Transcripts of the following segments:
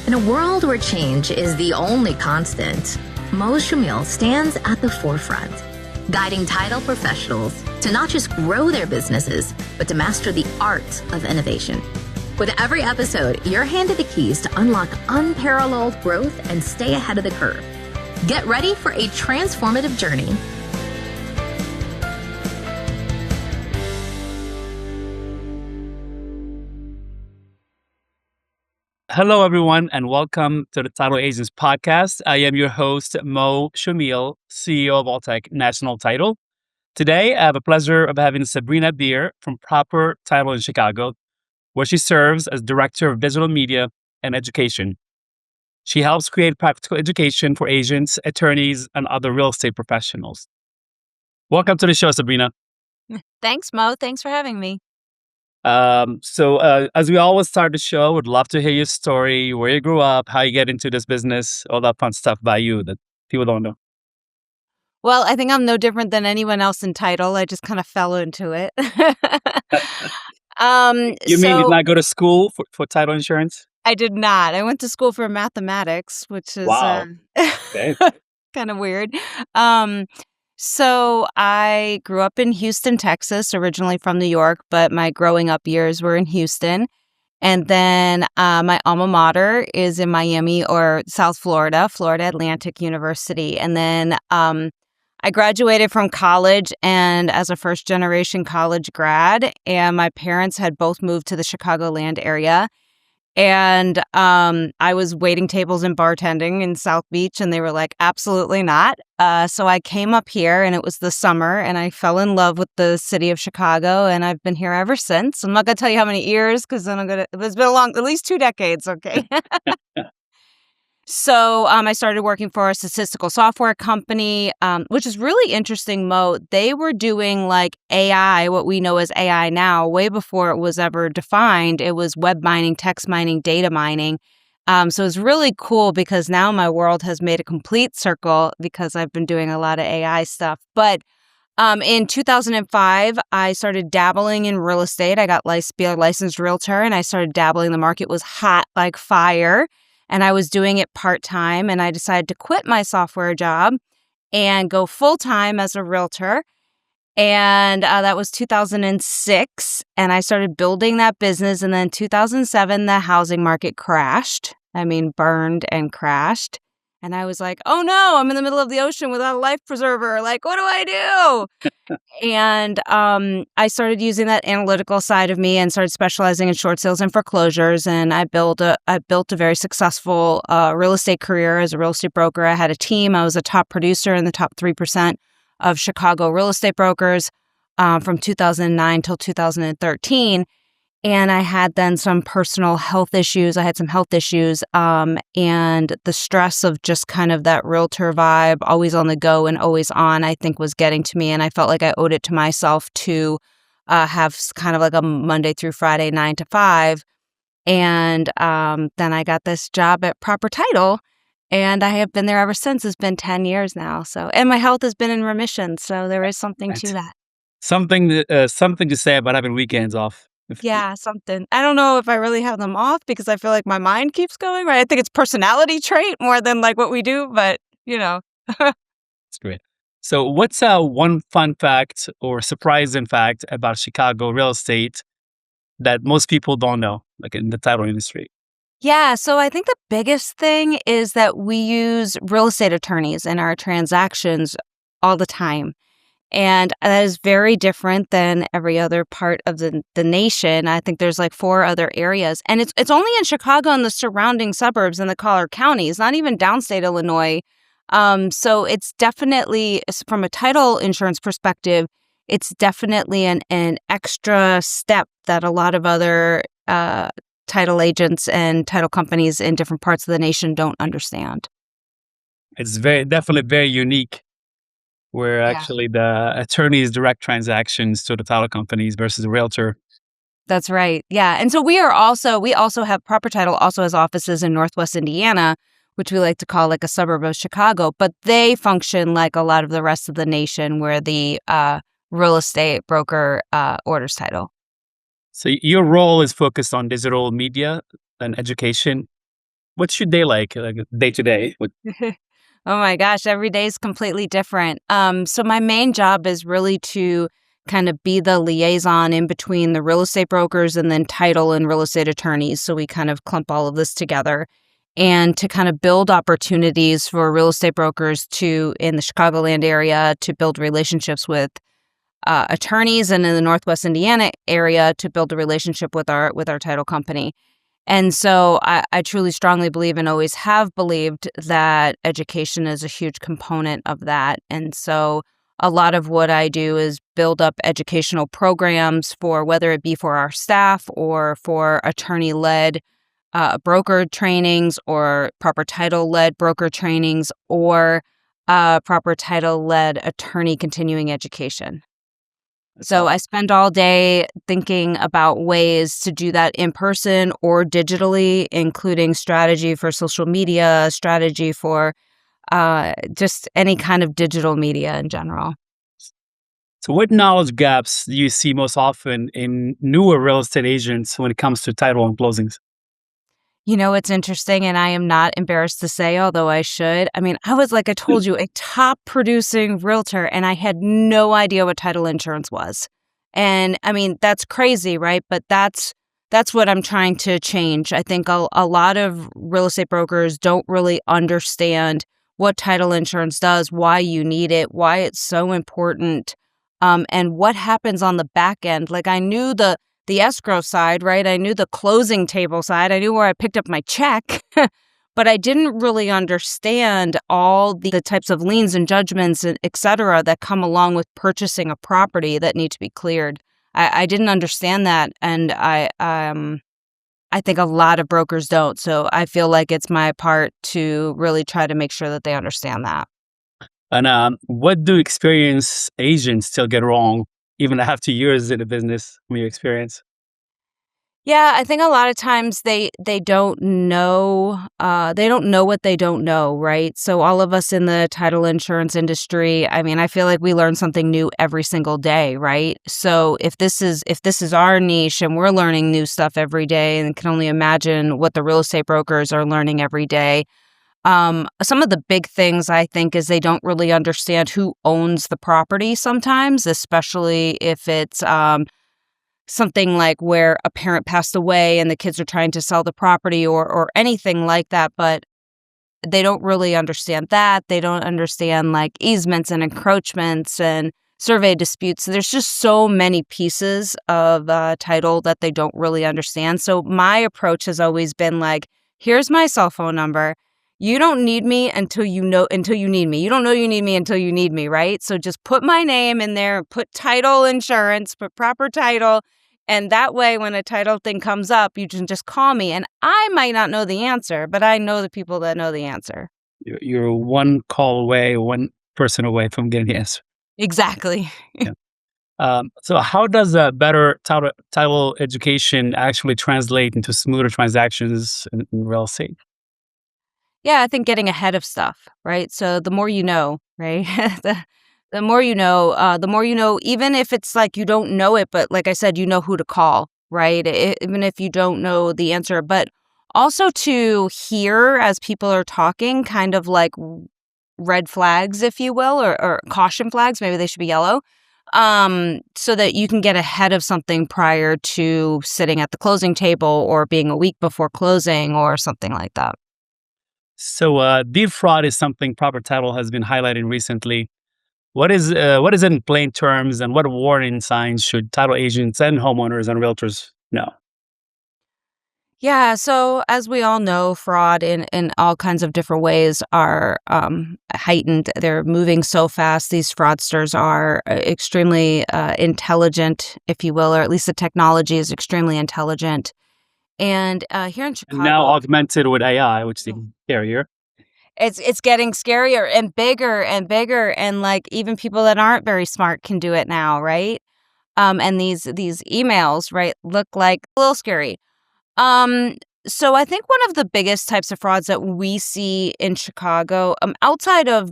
In a world where change is the only constant, Mo Shamil stands at the forefront, guiding title professionals to not just grow their businesses, but to master the art of innovation. With every episode, you're handed the keys to unlock unparalleled growth and stay ahead of the curve. Get ready for a transformative journey. Hello, everyone, and welcome to the Title Agents Podcast. I am your host, Mo Shamil, CEO of Alltech National Title. Today, I have a pleasure of having Sabrina Bier from Proper Title in Chicago, where she serves as Director of Digital Media and Education. She helps create practical education for agents, attorneys, and other real estate professionals. Welcome to the show, Sabrina. Thanks, Mo. Thanks for having me. As we always start the show, would love to hear your story, where you grew up, how you get into this business, all that fun stuff by you that people don't know. Well, I think I'm no different than anyone else in title. I just kind of fell into it. You mean you did not go to school for title insurance? I did not. I went to school for mathematics, which is Wow. Okay. kind of weird. So I grew up in Houston, Texas, originally from New York, but my growing up years were in Houston. And then my alma mater is in Miami or South Florida, Florida Atlantic University. And then I graduated from college and as a first-generation college grad, and my parents had both moved to the Chicagoland area. And I was waiting tables and bartending in South Beach, and they were like, absolutely not. So I came up here, and it was the summer, and I fell in love with the city of Chicago, and I've been here ever since. I'm not going to tell you how many years, because then it's been at least 2 decades, okay? So I started working for a statistical software company, which is really interesting, Mo. They were doing like AI, what we know as AI now, way before it was ever defined. It was web mining, text mining, data mining. So it's really cool because now my world has made a complete circle because I've been doing a lot of AI stuff. But in 2005, I started dabbling in real estate. I got be a licensed realtor, and I started dabbling. The market was hot like fire. And I was doing it part-time, and I decided to quit my software job and go full-time as a realtor. And that was 2006, and I started building that business. And then 2007, the housing market crashed. Burned and crashed. And I was like, oh no, I'm in the middle of the ocean without a life preserver. Like, what do I do? And I started using that analytical side of me and started specializing in short sales and foreclosures. And I built a very successful real estate career as a real estate broker. I had a team. I was a top producer in the top 3% of Chicago real estate brokers from 2009 till 2013. And I had then some personal health issues. I had some health issues, and the stress of just kind of that realtor vibe, always on the go and always on, I think was getting to me. And I felt like I owed it to myself to have kind of like a Monday through Friday, 9 to 5. And then I got this job at Proper Title, and I have been there ever since. It's been 10 years now. And my health has been in remission. So there is something to that. Something to say about having weekends off. Yeah, something. I don't know if I really have them off because I feel like my mind keeps going, right? I think it's personality trait more than like what we do, but That's great. So what's one fun fact or surprising fact about Chicago real estate that most people don't know, like in the title industry? Yeah, so I think the biggest thing is that we use real estate attorneys in our transactions all the time. And that is very different than every other part of the nation. I think there's like 4 other areas. And it's only in Chicago and the surrounding suburbs in the Collier County. It's not even downstate Illinois. So it's definitely, from a title insurance perspective, it's definitely an extra step that a lot of other title agents and title companies in different parts of the nation don't understand. It's definitely very unique, where actually the attorneys direct transactions to the title companies versus a realtor. That's right. Yeah. And so we also have Proper Title also has offices in Northwest Indiana, which we like to call like a suburb of Chicago, but they function like a lot of the rest of the nation where the real estate broker orders title. So your role is focused on digital media and education. What's your day like day to day? Oh my gosh, every day is completely different. So my main job is really to kind of be the liaison in between the real estate brokers and then title and real estate attorneys. So we kind of clump all of this together and to kind of build opportunities for real estate brokers to, in the Chicagoland area, to build relationships with attorneys, and in the Northwest Indiana area to build a relationship with our title company. And so I truly strongly believe and always have believed that education is a huge component of that. And so a lot of what I do is build up educational programs for whether it be for our staff or for attorney-led broker trainings or proper title-led broker trainings or proper title-led attorney continuing education. So I spend all day thinking about ways to do that in person or digitally, including strategy for social media, strategy for just any kind of digital media in general. So what knowledge gaps do you see most often in newer real estate agents when it comes to title and closings? You know, it's interesting, and I am not embarrassed to say, although I should. I mean, I was, like I told you, a top producing realtor, and I had no idea what title insurance was. And I mean, that's crazy, right? But that's what I'm trying to change. I think a lot of real estate brokers don't really understand what title insurance does, why you need it, why it's so important, and what happens on the back end. Like, I knew the escrow side, right? I knew the closing table side. I knew where I picked up my check, but I didn't really understand all the types of liens and judgments, et cetera, that come along with purchasing a property that need to be cleared. I didn't understand that, and I think a lot of brokers don't. So I feel like it's my part to really try to make sure that they understand that. And what do experienced agents still get wrong, even after years in the business, from your experience? Yeah, I think a lot of times they don't know what they don't know, right? So all of us in the title insurance industry, I mean, I feel like we learn something new every single day, right? So if this is our niche and we're learning new stuff every day, and can only imagine what the real estate brokers are learning every day. Some of the big things I think is they don't really understand who owns the property sometimes, especially if it's something like where a parent passed away and the kids are trying to sell the property or anything like that, but they don't really understand that. They don't understand like easements and encroachments and survey disputes. There's just so many pieces of title that they don't really understand. So my approach has always been like, here's my cell phone number. You don't need me until you need me. You don't know you need me until you need me, right? So just put my name in there, put title insurance, put proper title. And that way, when a title thing comes up, you can just call me. And I might not know the answer, but I know the people that know the answer. You're one call away, one person away from getting the answer. Exactly. Yeah. So how does a better title education actually translate into smoother transactions in real estate? Yeah, I think getting ahead of stuff, right? So the more you know, right? The more you know, even if it's like you don't know it, but like I said, you know who to call, right? Even if you don't know the answer, but also to hear as people are talking, kind of like red flags, if you will, or caution flags, maybe they should be yellow, so that you can get ahead of something prior to sitting at the closing table or being a week before closing or something like that. So deed fraud is something Proper Title has been highlighting recently. What is it in plain terms, and what warning signs should title agents and homeowners and realtors know? Yeah, so as we all know, fraud in all kinds of different ways are heightened. They're moving so fast. These fraudsters are extremely intelligent, if you will, or at least the technology is extremely intelligent. And here in And now Chicago, augmented with AI, which is even scarier. it's getting scarier and bigger, and like even people that aren't very smart can do it now, right? And these emails, right, look like a little scary. Um, so I think one of the biggest types of frauds that we see in Chicago, outside of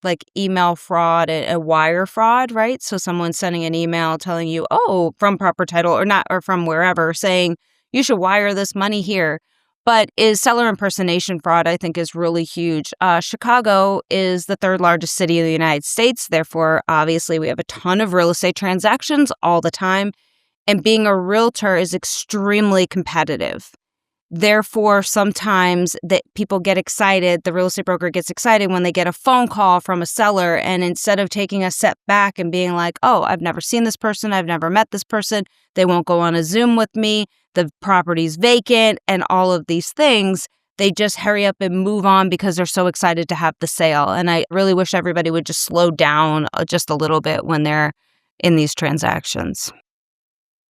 like email fraud and wire fraud, right? So someone sending an email telling you, oh, from Proper Title or not, or from wherever, saying you should wire this money here. but is seller impersonation fraud, I think, is really huge. Chicago is the third largest city in the United States. Therefore, obviously, we have a ton of real estate transactions all the time. And being a realtor is extremely competitive. Therefore, sometimes that people get excited, the real estate broker gets excited when they get a phone call from a seller. And instead of taking a step back and being like, oh, I've never seen this person, I've never met this person, they won't go on a Zoom with me, the property's vacant, and all of these things, they just hurry up and move on because they're so excited to have the sale. And I really wish everybody would just slow down just a little bit when they're in these transactions.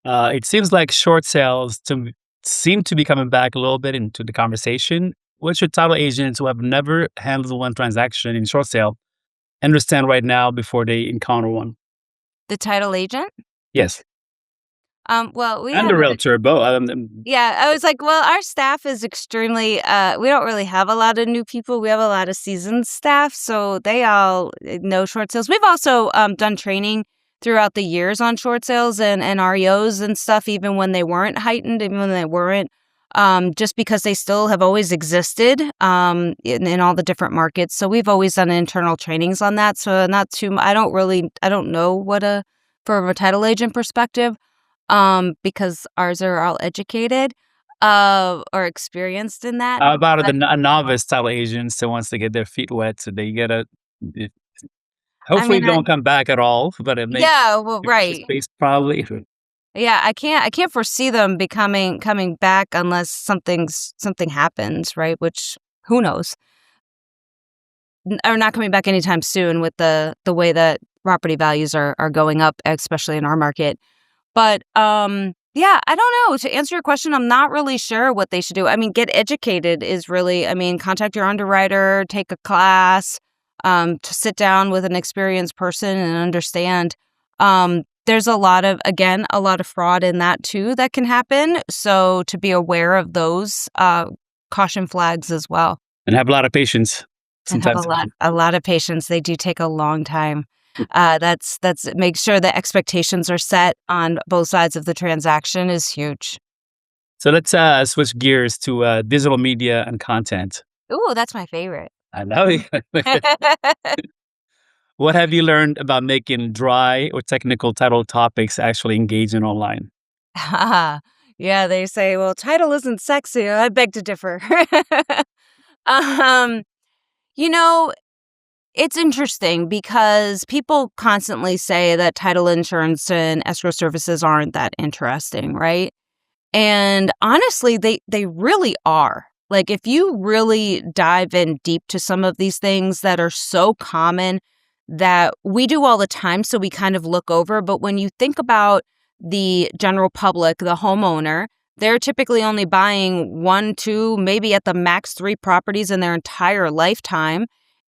It seems like short sales seem to be coming back a little bit into the conversation. What should title agents who have never handled one transaction in short sale understand right now before they encounter one? The title agent? Yes. Well, we And have the realtor, both. Yeah, I was like, well, our staff is extremely, we don't really have a lot of new people. We have a lot of seasoned staff, so they all know short sales. We've also done training throughout the years on short sales and REOs and stuff, even when they weren't heightened, even when they weren't, just because they still have always existed in all the different markets. So we've always done internal trainings on that. So not too, I don't know what from a title agent perspective. Because ours are all educated or experienced in that. How about a novice title agent that wants to get their feet wet, so they get hopefully they don't come back at all, but it makes right. space probably. Yeah, I can't foresee them coming back unless something happens, right? Which who knows? Are not coming back anytime soon with the way that property values are going up, especially in our market. But yeah, I don't know. To answer your question, I'm not really sure what they should do. I mean, get educated is really, contact your underwriter, take a class, to sit down with an experienced person and understand. There's a lot of fraud in that too that can happen. So to be aware of those caution flags as well. And have a lot of patience. Sometimes. And have a lot of patience. They do take a long time. That's make sure the expectations are set on both sides of the transaction is huge. So let's switch gears to digital media and content. Ooh, that's my favorite. I know. What have you learned about making dry or technical title topics actually engaging online? Yeah, they say, well, title isn't sexy. I beg to differ. It's interesting because people constantly say that title insurance and escrow services aren't that interesting, right? And honestly, they really are. Like, if you really dive in deep to some of these things that are so common that we do all the time, so we kind of look over. But when you think about the general public, the homeowner, they're typically only buying 1, 2, maybe at the max 3 properties in their entire lifetime.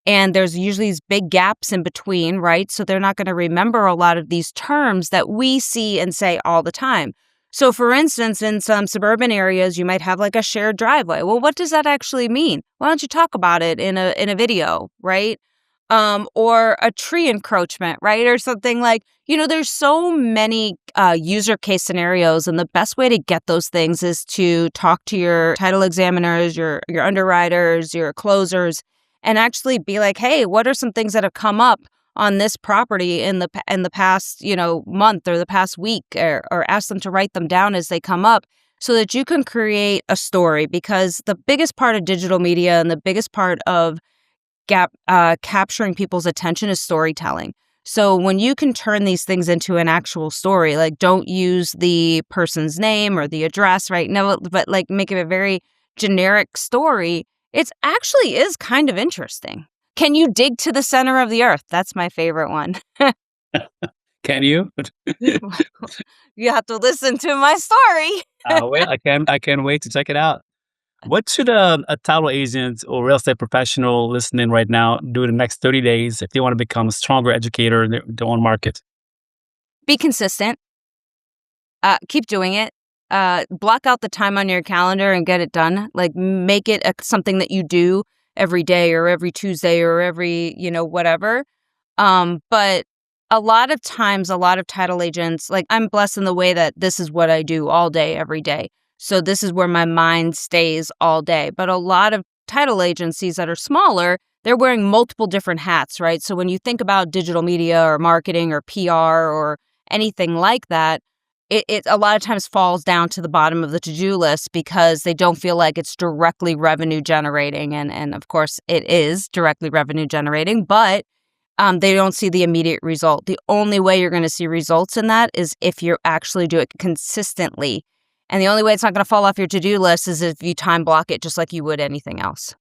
And there's usually these big gaps in between, right? So they're not going to remember a lot of these terms that we see and say all the time. So for instance, in some suburban areas, you might have like a shared driveway. Well, what does that actually mean? Why don't you talk about it in a video, right? Or a tree encroachment, right? Or something like, there's so many user case scenarios. And the best way to get those things is to talk to your title examiners, your underwriters, your closers, and actually be like, hey, what are some things that have come up on this property in the past, month or the past week, or ask them to write them down as they come up so that you can create a story. Because the biggest part of digital media and the biggest part of capturing people's attention is storytelling. So when you can turn these things into an actual story, like don't use the person's name or the address, right? No, but like make it a very generic story. It actually is kind of interesting. Can you dig to the center of the earth? That's my favorite one. Can you? You have to listen to my story. Well, I can't wait to check it out. What should a title agent or real estate professional listening right now do in the next 30 days if they want to become a stronger educator in their own market? Be consistent. Keep doing it. Block out the time on your calendar and get it done. Like make it something that you do every day or every Tuesday or every, whatever. But a lot of times, a lot of title agents, like I'm blessed in the way that this is what I do all day, every day. So this is where my mind stays all day. But a lot of title agencies that are smaller, they're wearing multiple different hats, right? So when you think about digital media or marketing or PR or anything like that, it a lot of times falls down to the bottom of the to-do list because they don't feel like it's directly revenue generating. And of course, it is directly revenue generating, but they don't see the immediate result. The only way you're going to see results in that is if you actually do it consistently. And the only way it's not going to fall off your to-do list is if you time block it just like you would anything else.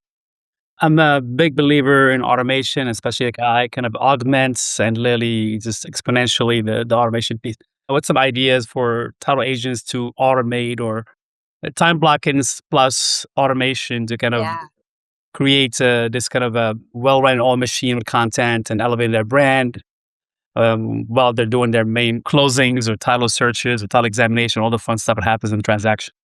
I'm a big believer in automation, especially like AI kind of augments and literally just exponentially the automation piece. What's some ideas for title agents to automate or time blockings plus automation to kind of Yeah. create this kind of a well-run all machine with content and elevate their brand while they're doing their main closings or title searches or title examination, all the fun stuff that happens in the transaction?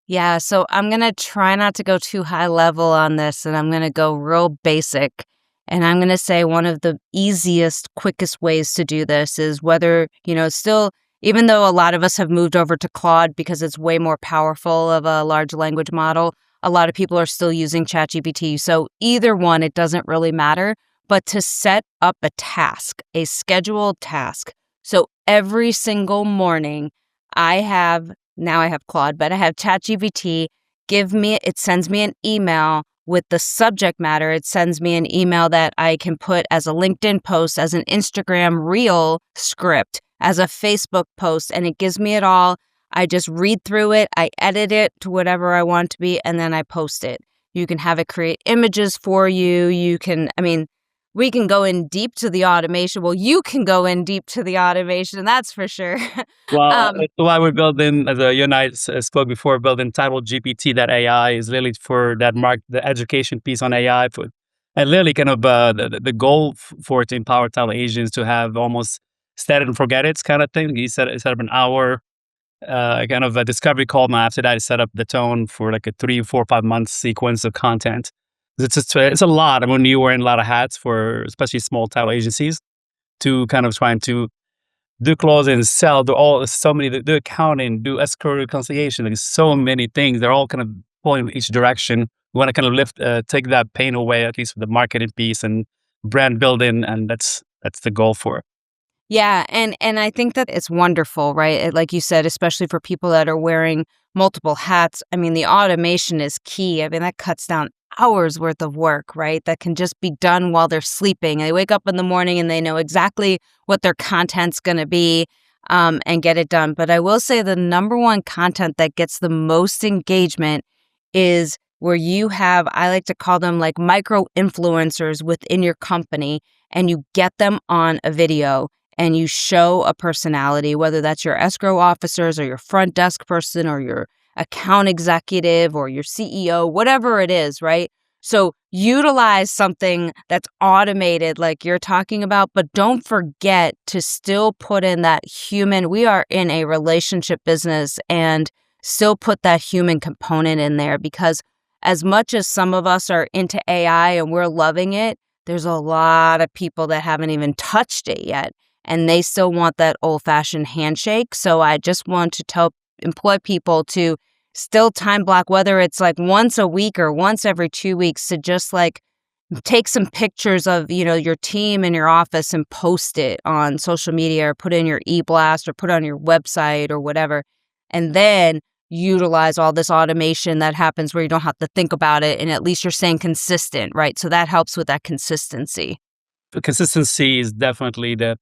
Yeah, so I'm going to try not to go too high level on this, and I'm going to go real basic. And I'm going to say one of the easiest, quickest ways to do this is whether, still, even though a lot of us have moved over to Claude because it's way more powerful of a large language model, a lot of people are still using ChatGPT. So either one, it doesn't really matter. But to set up a task, a scheduled task. So every single morning, now I have Claude, but I have ChatGPT it sends me an email with the subject matter. It sends me an email that I can put as a LinkedIn post, as an Instagram reel script, as a Facebook post, and it gives me it all. I just read through it, I edit it to whatever I want to be, and then I post it. You can have it create images for you. We can go in deep to the automation. Well, you can go in deep to the automation, that's for sure. Well, um, that's why we're building, as you and I spoke before, building Title GPT. That AI is literally for that the education piece on AI, and literally kind of the goal for it to empower title agents to have almost set it and forget it kind of thing. He set up an hour kind of a discovery call. Now after that, I set up the tone for like a 3, 4, 5 month sequence of content. It's a lot. I mean, you wearing a lot of hats for especially small title agencies to kind of trying to do closing, sell, do accounting, do escrow reconciliation. There's so many things. They're all kind of pulling in each direction. We want to kind of take that pain away, at least with the marketing piece and brand building, and that's the goal for it. Yeah, and I think that it's wonderful, right? Like you said, especially for people that are wearing multiple hats. I mean, the automation is key. I mean, that cuts down hours worth of work, right? That can just be done while they're sleeping. They wake up in the morning and they know exactly what their content's going to be, and get it done. But I will say the number one content that gets the most engagement is where you have, I like to call them like micro influencers within your company, and you get them on a video and you show a personality, whether that's your escrow officers or your front desk person or your account executive or your CEO, whatever it is, right? So utilize something that's automated like you're talking about, but don't forget to still put in that human. We are in a relationship business, and still put that human component in there, because as much as some of us are into AI and we're loving it, there's a lot of people that haven't even touched it yet, and they still want that old-fashioned handshake. So I just want to employ people to still time block, whether it's like once a week or once every 2 weeks, to just like take some pictures of, your team in your office and post it on social media, or put in your e-blast, or put on your website or whatever. And then utilize all this automation that happens where you don't have to think about it, and at least you're staying consistent, right? So that helps with that consistency. The consistency is definitely the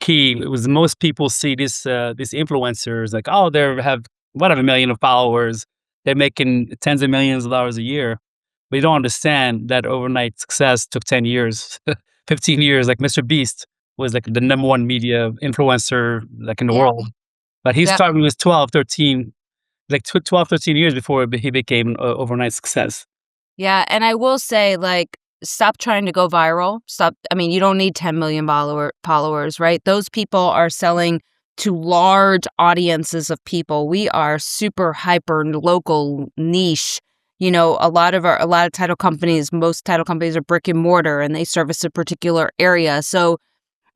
key. It was most people see these influencers like, oh, they have whatever million of followers, they're making tens of millions of dollars a year. But you don't understand that overnight success took 10 years, 15 years. Like Mr. Beast was like the number one media influencer like in the Yeah. world. But he started when he was 12, 13, like 12, 13 years before he became an overnight success. Yeah. And I will say, like, stop trying to go viral. You don't need 10 million followers, right? Those people are selling to large audiences of people. We are super hyper local niche. A lot of title companies, most title companies are brick and mortar, and they service a particular area. So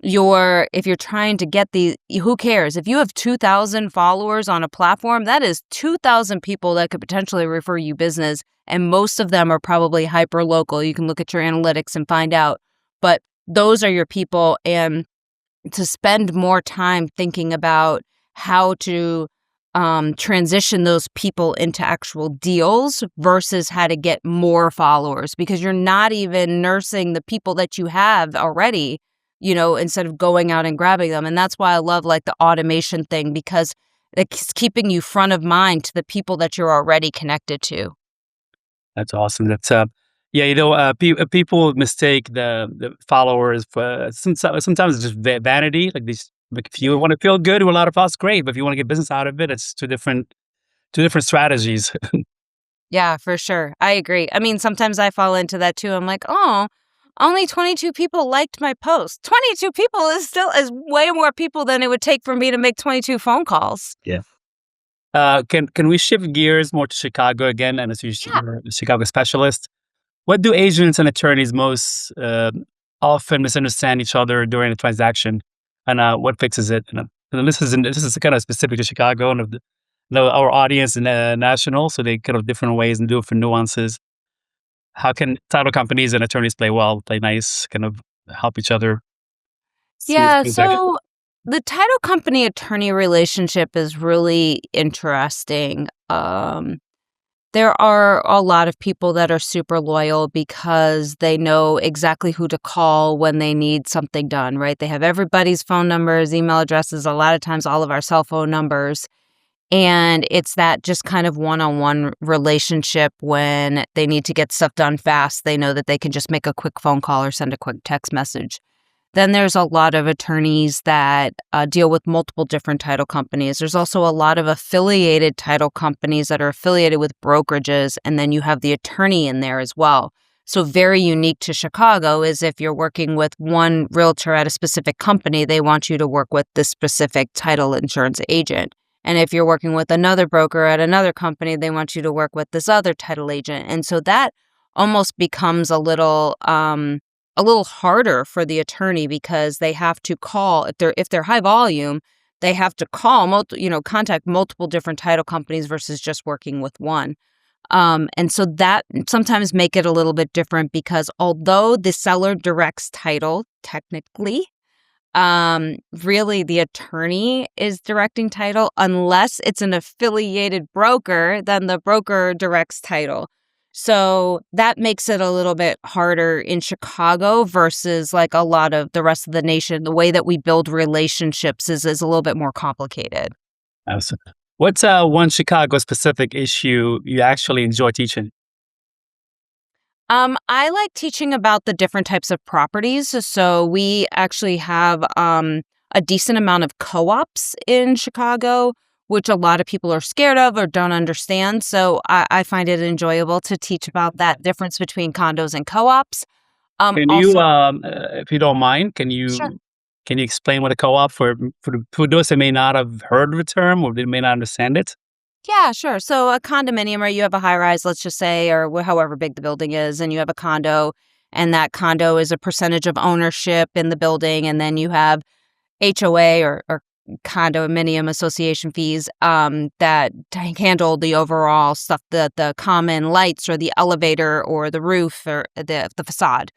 if you're trying to get who cares? If you have 2,000 followers on a platform, that is 2,000 people that could potentially refer you business. And most of them are probably hyper local. You can look at your analytics and find out. But those are your people. And to spend more time thinking about how to transition those people into actual deals versus how to get more followers, because you're not even nursing the people that you have already, instead of going out and grabbing them. And that's why I love like the automation thing, because it's keeping you front of mind to the people that you're already connected to. That's awesome. That's people mistake the followers for sometimes it's just vanity. Like these, like if you want to feel good with a lot of followers, great. But if you want to get business out of it, it's two different strategies. Yeah, for sure. I agree. I mean, sometimes I fall into that too. I'm like, oh, only 22 people liked my post. 22 people is way more people than it would take for me to make 22 phone calls. Yeah. Can we shift gears more to Chicago again? And as you're a Chicago specialist, what do agents and attorneys most often misunderstand each other during a transaction, and what fixes it? And this is kind of specific to Chicago, and our audience is national, so they kind of different ways and different nuances. How can title companies and attorneys play nice, kind of help each other? Yeah, so the title company attorney relationship is really interesting. There are a lot of people that are super loyal because they know exactly who to call when they need something done, right? They have everybody's phone numbers, email addresses, a lot of times all of our cell phone numbers. And it's that just kind of one-on-one relationship when they need to get stuff done fast. They know that they can just make a quick phone call or send a quick text message. Then there's a lot of attorneys that deal with multiple different title companies. There's also a lot of affiliated title companies that are affiliated with brokerages, and then you have the attorney in there as well. So very unique to Chicago is if you're working with one realtor at a specific company, they want you to work with this specific title insurance agent. And if you're working with another broker at another company, they want you to work with this other title agent. And so that almost becomes a little harder for the attorney, because they have to call if they're high volume, they have to contact multiple different title companies versus just working with one. And so that sometimes make it a little bit different, because although the seller directs title technically, really the attorney is directing title. Unless it's an affiliated broker, then the broker directs title. So that makes it a little bit harder in Chicago versus like a lot of the rest of the nation. The way that we build relationships is a little bit more complicated. Absolutely. What's one Chicago specific issue you actually enjoy teaching? I like teaching about the different types of properties. So we actually have a decent amount of co-ops in Chicago, which a lot of people are scared of or don't understand. So I find it enjoyable to teach about that difference between condos and co-ops. Can also, you, if you don't mind, Sure. can you explain what a co-op for those that may not have heard of the term or they may not understand it? Yeah, sure. So a condominium, or you have a high rise, let's just say, or however big the building is, and you have a condo, and that condo is a percentage of ownership in the building, and then you have HOA or condominium association fees that handle the overall stuff, the common lights or the elevator or the roof or the facade.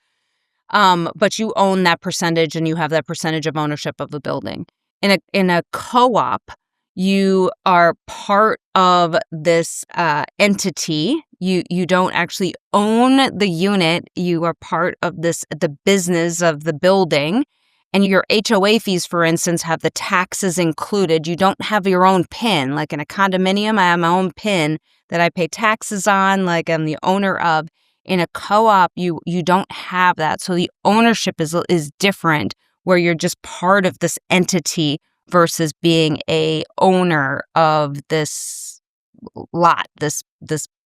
But you own that percentage, and you have that percentage of ownership of the building. In a co-op, you are part of this entity. You don't actually own the unit. You are part of the business of the building. And your HOA fees, for instance, have the taxes included. You don't have your own PIN. Like in a condominium, I have my own PIN that I pay taxes on, like I'm the owner of. In a co-op, you don't have that. So the ownership is different, where you're just part of this entity versus being a owner of this lot, this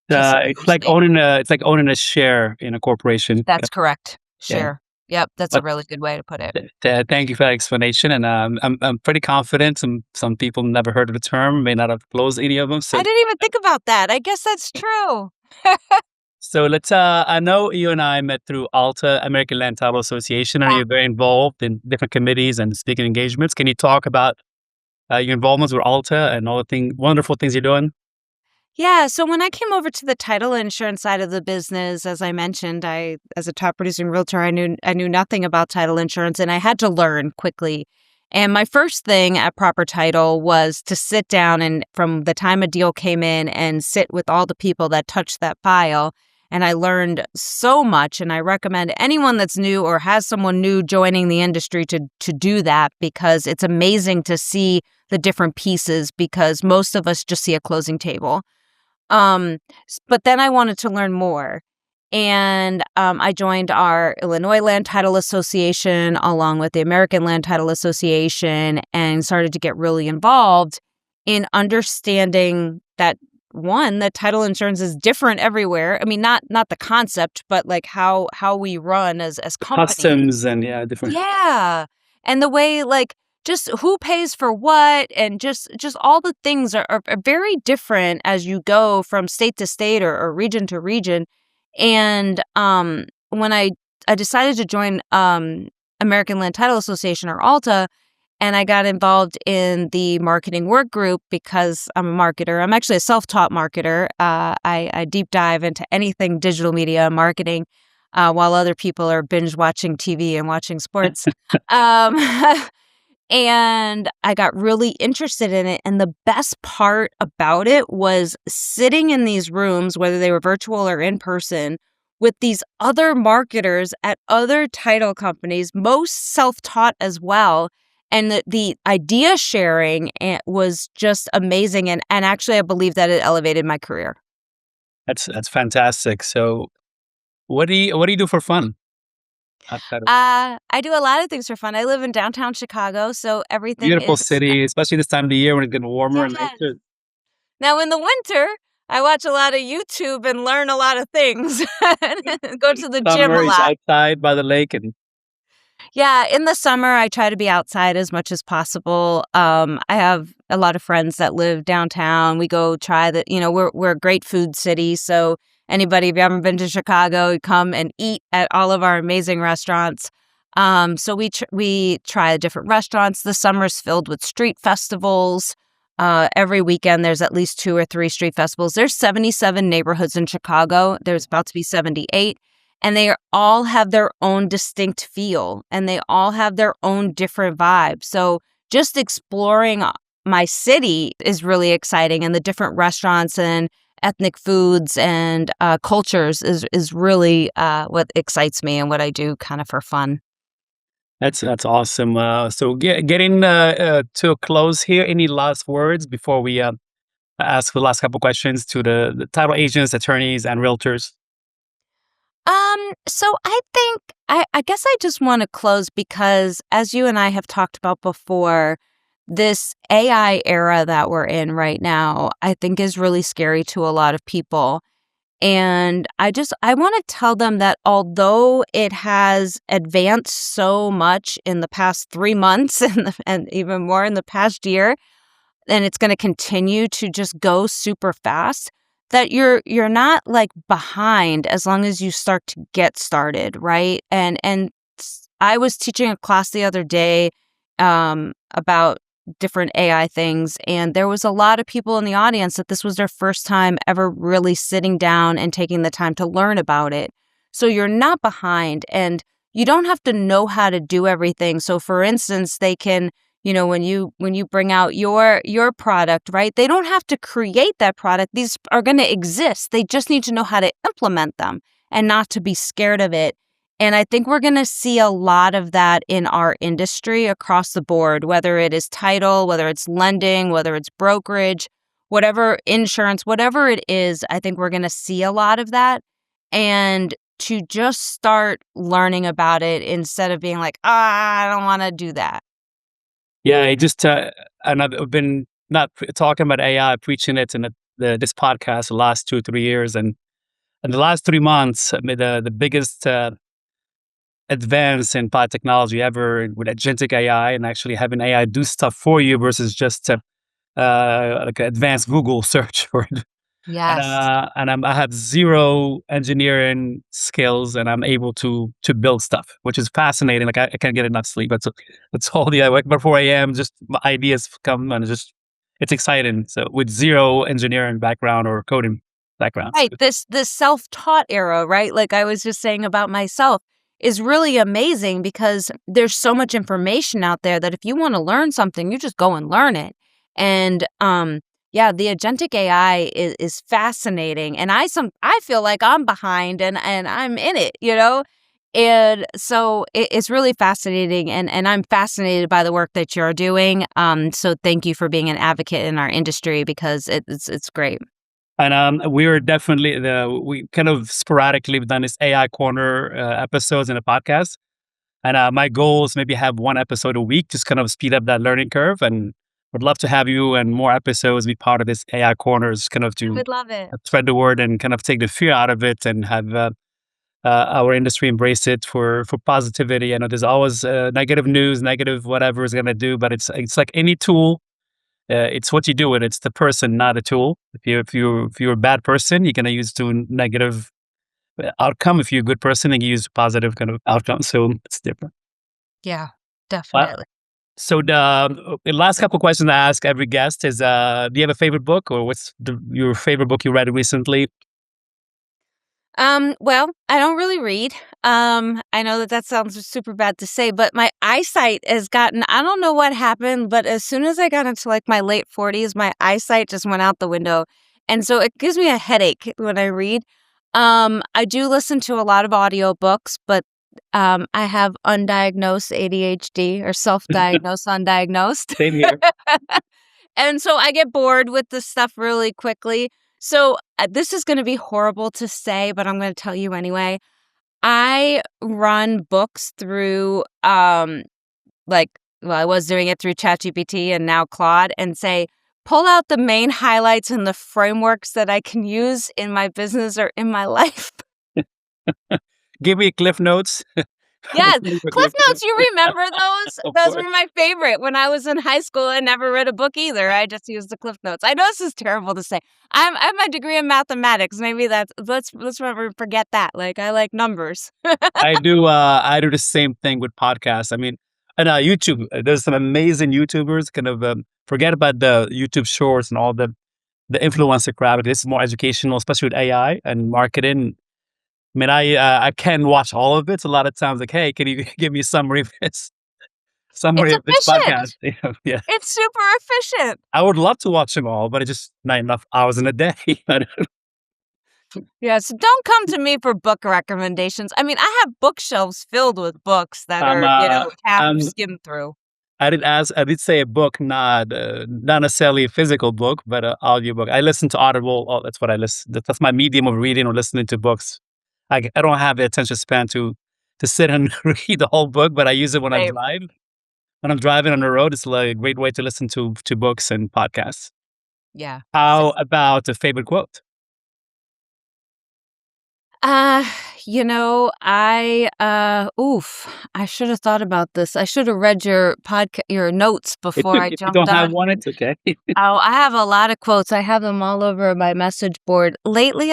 It's like owning a share in a corporation. That's correct. Yeah. Share. Yep, that's a really good way to put it. Thank you for that explanation, and I'm pretty confident some people never heard of the term, may not have closed any of them. So I didn't even think about that. I guess that's true. So I know you and I met through ALTA, American Land Title Association, and Yeah. you're very involved in different committees and speaking engagements. Can you talk about your involvements with ALTA and all the wonderful things you're doing? Yeah. So when I came over to the title insurance side of the business, as I mentioned, as a top producing realtor, I knew nothing about title insurance, and I had to learn quickly. And my first thing at Proper Title was to sit down and from the time a deal came in and sit with all the people that touched that file. And I learned so much. And I recommend anyone that's new or has someone new joining the industry to do that, because it's amazing to see the different pieces, because most of us just see a closing table. But then I wanted to learn more. And I joined our Illinois Land Title Association along with the American Land Title Association and started to get really involved in understanding that, one, that title insurance is different everywhere. I mean, not the concept, but like how we run as companies. Customs and different. Yeah. And the way, like, just who pays for what, and just all the things are very different as you go from state to state or region to region. And when I decided to join American Land Title Association, or ALTA, and I got involved in the marketing work group because I'm a marketer. I'm actually a self-taught marketer. I deep dive into anything digital media marketing, while other people are binge watching TV and watching sports. Um, and I got really interested in it. And the best part about it was sitting in these rooms, whether they were virtual or in person, with these other marketers at other title companies, most self-taught as well. And the idea sharing was just amazing. And actually, I believe that it elevated my career. That's fantastic. So what do you do for fun? Outside of I do a lot of things for fun. I live in downtown Chicago, so everything beautiful is. city, especially this time of the year when it's getting warmer and Yes. nature. Now, in the winter, I watch a lot of YouTube and learn a lot of things. Go to the gym Summer a is lot. outside by the lake and Yeah, in the summer, I try to be outside as much as possible. I have a lot of friends that live downtown. We go try the, we're a great food city. So anybody, if you haven't been to Chicago, you come and eat at all of our amazing restaurants. So we try different restaurants. The summer's filled with street festivals. Every weekend, there's at least 2 or 3 street festivals. There's 77 neighborhoods in Chicago. There's about to be 78. And they all have their own distinct feel, and they all have their own different vibe. So just exploring my city is really exciting, and the different restaurants and ethnic foods and cultures is really what excites me and what I do kind of for fun. that's awesome. So getting to a close here. Any last words before we ask the last couple questions to the title agents, attorneys, and realtors? So I think I guess I just want to close because, as you and I have talked about before, this AI era that we're in right now, I think is really scary to a lot of people. And I want to tell them that although it has advanced so much in the past 3 months and even more in the past year, and it's going to continue to just go super fast, that you're not like behind as long as you start to get started, right? I was teaching a class the other day about different AI things, and there was a lot of people in the audience that this was their first time ever really sitting down and taking the time to learn about it. So you're not behind, and you don't have to know how to do everything. So for instance, they can, when you bring out your product, right? They don't have to create that product. These are going to exist. They just need to know how to implement them and not to be scared of it. And I think we're going to see a lot of that in our industry across the board, whether it is title, whether it's lending, whether it's brokerage, whatever, insurance, whatever it is. I think we're going to see a lot of that. And to just start learning about it instead of being like, I don't want to do that. Yeah, I just and I've been not talking about AI, preaching it in this podcast the last 2 or 3 years, and in the last 3 months, I mean, the biggest advance in technology ever with agentic AI and actually having AI do stuff for you versus just like an advanced Google search for it. Yes. I have zero engineering skills, and I'm able to build stuff, which is fascinating. Like I can't get enough sleep. That's all I wake up 4 a.m. Just my ideas come, and it's exciting. So with zero engineering background or coding background. Right. This self-taught era, right? Like I was just saying about myself, is really amazing because there's so much information out there that if you want to learn something, you just go and learn it. And yeah, the agentic AI is fascinating. And I feel like I'm behind and I'm in it, you know? And so it's really fascinating, and I'm fascinated by the work that you're doing. So thank you for being an advocate in our industry because it's great. And we are definitely we kind of sporadically have done this AI corner episodes in a podcast. And my goal is maybe have one episode a week, just kind of speed up that learning curve. And would love to have you and more episodes be part of this AI corners, kind of I to would love it. spread the word and kind of take the fear out of it and have our industry embrace it for positivity. I know there's always negative news, negative whatever is going to do, but it's like any tool. It's what you do with it. It's the person, not a tool. If you're a bad person, you're going to use to negative outcome. If you're a good person, then you use positive kind of outcome. So it's different. Yeah, Well, definitely. so the last couple of questions I ask every guest is, do you have a favorite book, or what's your favorite book you read recently? Well, I don't really read. I know that that sounds super bad to say, but my eyesight has gotten, I don't know what happened, but as soon as I got into like my late 40s, my eyesight just went out the window. And so it gives me a headache when I read. I do listen to a lot of audiobooks, but I have undiagnosed ADHD or self-diagnosed undiagnosed. Same here. And so I get bored with this stuff really quickly. So this is going to be horrible to say, but I'm going to tell you anyway. I run books through, like, well, I was doing it through ChatGPT and now Claude, and say, pull out the main highlights and the frameworks that I can use in my business or in my life. Give me Cliff Notes. Yes, Cliff Notes, you remember those? Of Those course. were my favorite. When I was in high school, I never read a book either. I just used the Cliff Notes. I know this is terrible to say. I have my degree in mathematics. Maybe let's never forget that. Like I like numbers. I do the same thing with podcasts. I mean, and YouTube. There's some amazing YouTubers. Kind of forget about the YouTube Shorts and all the influencer crowd. This is more educational, especially with AI and marketing. I mean, I can watch all of it. A lot of times, like, hey, can you give me a It's summary of this efficient. podcast? Yeah, It's super efficient. I would love to watch them all, but it's just not enough hours in a day. Yeah, so don't come to me for book recommendations. I mean, I have bookshelves filled with books that um, are, uh, half um, skimmed through. I did say a book, not necessarily a physical book, but an audio book. I listen to Audible. Oh, that's what I listen. That's my medium of reading or listening to books. I don't have the attention span to sit and read the whole book, but I use it when I Right. drive. When I'm driving on the road, it's like a great way to listen to books and podcasts. Yeah. How about a favorite quote? Uh, I should have thought about this. I should have read your notes before I If you jumped don't have on. one, it's okay. Oh, I have a lot of quotes. I have them all over my message board. Lately,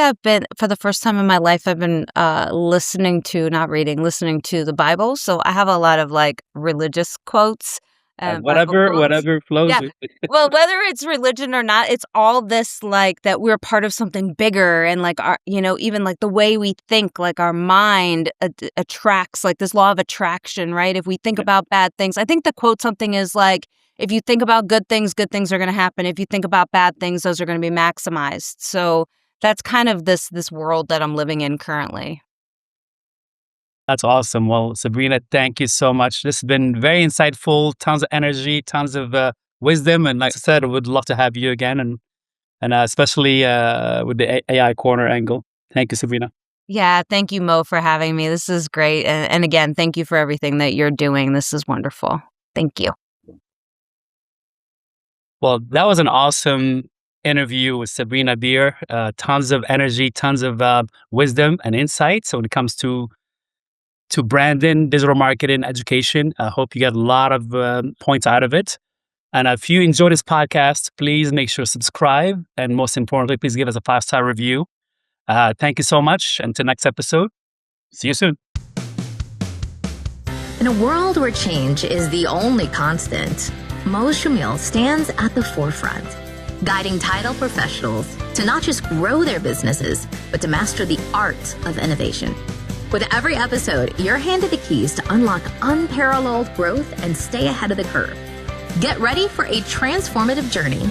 for the first time in my life, I've been not reading, listening to the Bible. So I have a lot of like religious quotes and Bible quotes. Whatever flows Yeah. with it. Well, whether it's religion or not, it's all this like that we're part of something bigger, and like our, even like the way we think, like our mind attracts, like this law of attraction, right? If we think Yeah. about bad things, I think the quote something is like, if you think about good things are going to happen. If you think about bad things, those are going to be maximized. So that's kind of this world that I'm living in currently. That's awesome. Well, Sabrina, thank you so much. This has been very insightful, tons of energy, tons of wisdom. And like I said, I would love to have you again, and especially with the AI corner angle. Thank you, Sabrina. Yeah, thank you, Mo, for having me. This is great. And again, thank you for everything that you're doing. This is wonderful. Thank you. Well, that was an awesome interview with Sabrina Bier. Tons of energy, tons of wisdom and insights when it comes to branding, digital marketing, education. I hope you get a lot of points out of it. And if you enjoy this podcast, please make sure to subscribe. And most importantly, please give us a 5-star review. Thank you so much. Until next episode, see you soon. In a world where change is the only constant, Mo Shamil stands at the forefront, guiding title professionals to not just grow their businesses, but to master the art of innovation. With every episode, you're handed the keys to unlock unparalleled growth and stay ahead of the curve. Get ready for a transformative journey